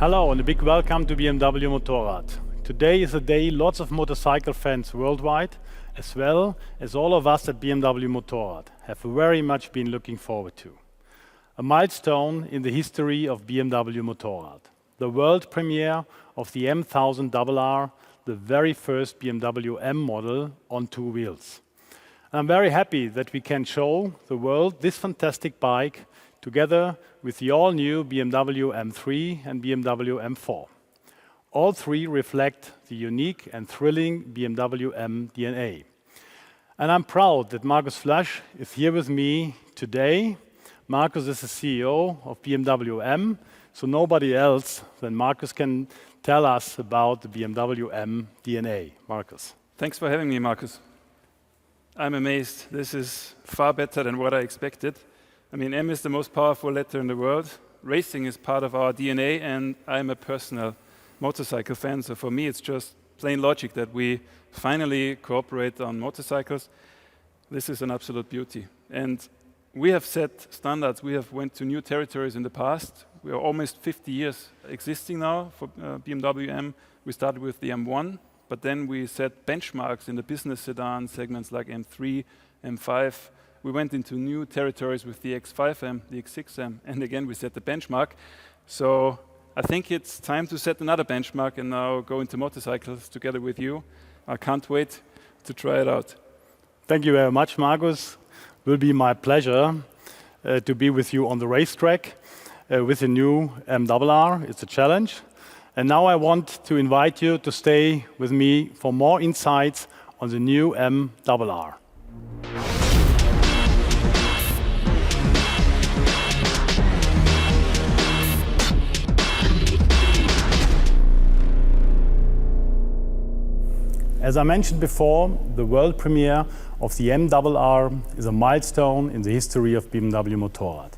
Hello and a big welcome to BMW Motorrad. Today is a day lots of motorcycle fans worldwide, as well as all of us at BMW Motorrad, have very much been looking forward to. A milestone in the history of BMW Motorrad. The world premiere of the M1000RR, the very first BMW M model on two wheels. And I'm very happy that we can show the world this fantastic bike together with the all-new BMW M3 and BMW M4. All three reflect the unique and thrilling BMW M DNA. And I'm proud that Markus Flasch is here with me today. Markus is the CEO of BMW M, so nobody else than Markus can tell us about the BMW M DNA. Markus. Thanks for having me, Markus. I'm amazed. This is far better than what I expected. I mean, M is the most powerful letter in the world. Racing is part of our DNA, and I'm a personal motorcycle fan. So for me, it's just plain logic that we finally cooperate on motorcycles. This is an absolute beauty. And we have set standards. We have went to new territories in the past. We are almost 50 years existing now for BMW M. We started with the M1, but then we set benchmarks in the business sedan segments like M3, M5. We went into new territories with the X5M, the X6M, and again we set the benchmark. So I think it's time to set another benchmark and now go into motorcycles together with you. I can't wait to try it out. Thank you very much, Markus. It will be my pleasure to be with you on the racetrack with the new M-RR. It's a challenge. And now I want to invite you to stay with me for more insights on the new M-RR. As I mentioned before, the world premiere of the M-RR is a milestone in the history of BMW Motorrad.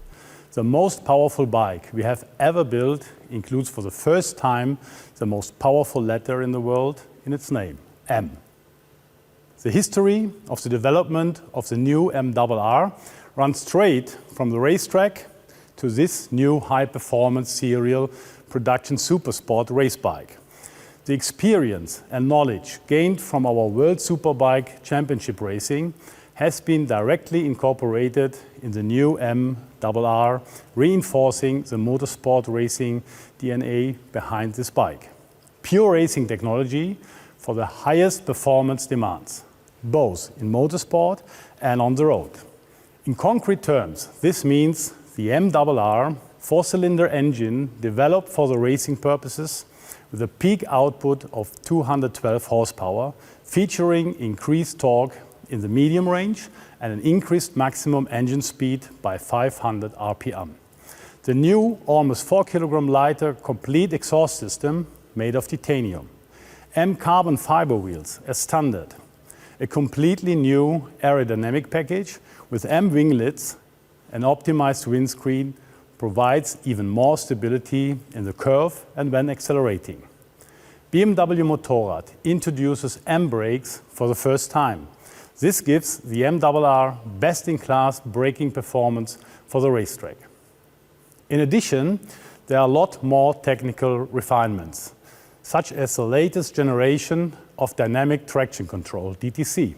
The most powerful bike we have ever built includes for the first time the most powerful letter in the world in its name, M. The history of the development of the new M-RR runs straight from the racetrack to this new high-performance serial production supersport race bike. The experience and knowledge gained from our World Superbike Championship racing has been directly incorporated in the new M-RR, reinforcing the motorsport racing DNA behind this bike. Pure racing technology for the highest performance demands, both in motorsport and on the road. In concrete terms, this means the M-RR four-cylinder engine developed for the racing purposes with a peak output of 212 horsepower, featuring increased torque in the medium range and an increased maximum engine speed by 500 RPM. The new, almost 4 kilogram lighter, complete exhaust system made of titanium. M carbon fiber wheels as standard. A completely new aerodynamic package with M winglets, an optimized windscreen, provides even more stability in the curve and when accelerating. BMW Motorrad introduces M brakes for the first time. This gives the M-RR best-in-class braking performance for the racetrack. In addition, there are a lot more technical refinements, such as the latest generation of dynamic traction control, DTC,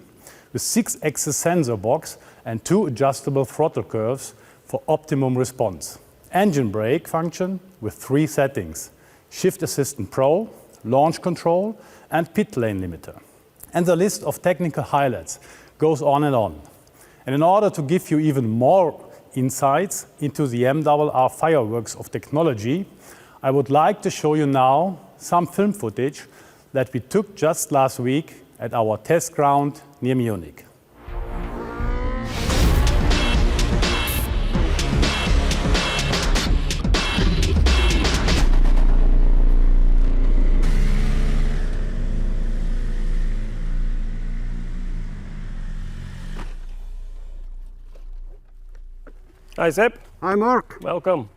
with 6-axis sensor box and 2 adjustable throttle curves for optimum response. Engine brake function with 3 settings: Shift Assistant Pro, Launch Control and Pit Lane Limiter. And the list of technical highlights goes on and on. And in order to give you even more insights into the M-RR fireworks of technology, I would like to show you now some film footage that we took just last week at our test ground near Munich. Hi Sepp. Hi Mark. Welcome.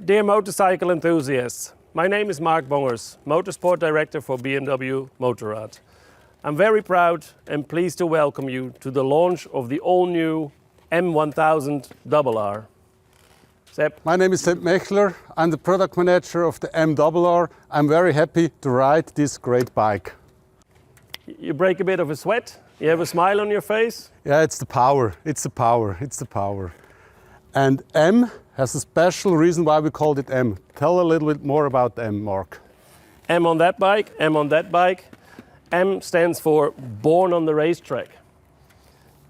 Dear motorcycle enthusiasts, my name is Mark Bongers, Motorsport Director for BMW Motorrad. I'm very proud and pleased to welcome you to the launch of the all-new M1000RR. Sepp. My name is Sepp Mechler. I'm the product manager of the MRR. I'm very happy to ride this great bike. You break a bit of a sweat. You have a smile on your face. Yeah, it's the power. It's the power. It's the power. And M has a special reason why we called it M. Tell a little bit more about M, Mark. M on that bike, M on that bike. M stands for born on the racetrack.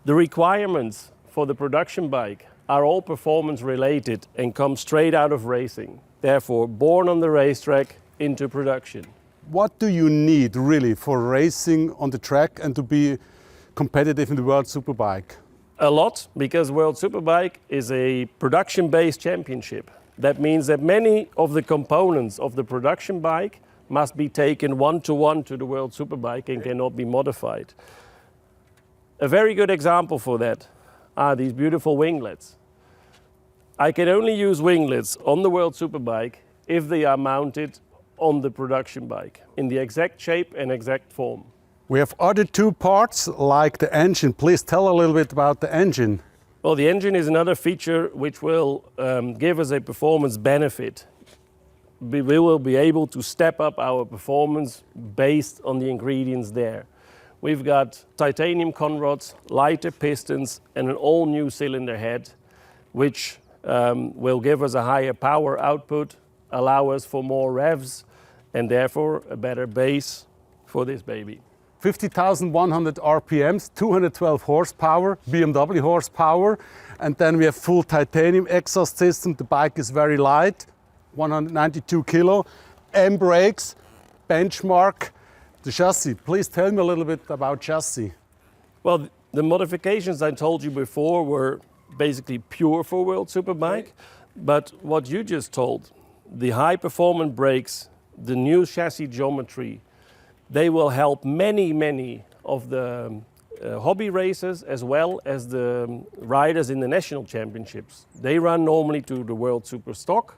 The requirements for the production bike are all performance related and come straight out of racing. Therefore, born on the racetrack into production. What do you need really for racing on the track and to be competitive in the World Superbike? A lot, because World Superbike is a production-based championship. That means that many of the components of the production bike must be taken one-to-one to the World Superbike and cannot be modified. A very good example for that are these beautiful winglets. I can only use winglets on the World Superbike if they are mounted on the production bike in the exact shape and exact form. We have other two parts like the engine. Please tell a little bit about the engine. Well, the engine is another feature which will give us a performance benefit. We will be able to step up our performance based on the ingredients there. We've got titanium conrods, lighter pistons and an all new cylinder head which will give us a higher power output, allow us for more revs and therefore a better base for this baby. 50,100 RPMs, 212 horsepower, BMW horsepower, and then we have full titanium exhaust system. The bike is very light, 192 kilo, M brakes, benchmark. The chassis, please tell me a little bit about chassis. Well, the modifications I told you before were basically pure for World Superbike, but what you just told, the high performance brakes, the new chassis geometry, they will help many of the hobby racers as well as the riders in the national championships. They run normally to the World Super Stock,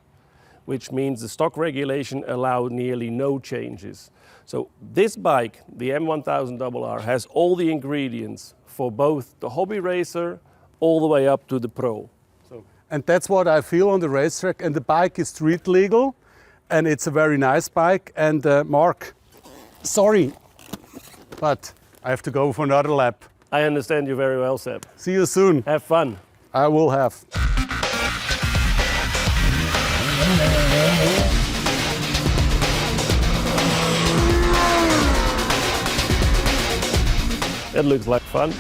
which means the stock regulation allows nearly no changes. So this bike, the M1000RR, has all the ingredients for both the hobby racer all the way up to the pro. And that's what I feel on the racetrack. And the bike is street legal, and it's a very nice bike. And Mark, sorry, but I have to go for another lap. I understand you very well, Seb. See you soon. Have fun. I will have. That looks like fun.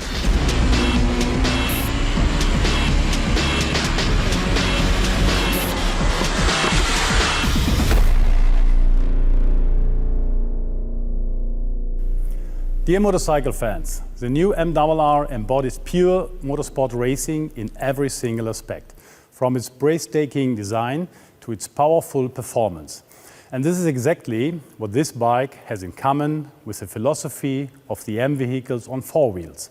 Dear motorcycle fans, the new MRR embodies pure motorsport racing in every single aspect, from its breathtaking design to its powerful performance. And this is exactly what this bike has in common with the philosophy of the M vehicles on four wheels.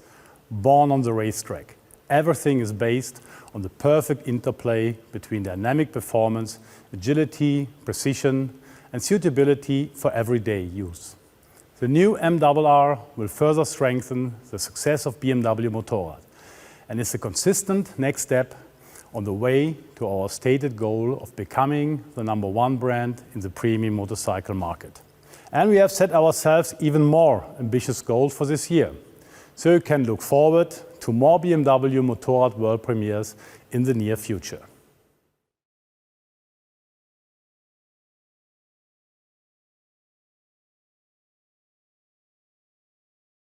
Born on the racetrack, everything is based on the perfect interplay between dynamic performance, agility, precision, and suitability for everyday use. The new MRR will further strengthen the success of BMW Motorrad and is a consistent next step on the way to our stated goal of becoming the #1 brand in the premium motorcycle market. And we have set ourselves even more ambitious goals for this year, so you can look forward to more BMW Motorrad world premieres in the near future.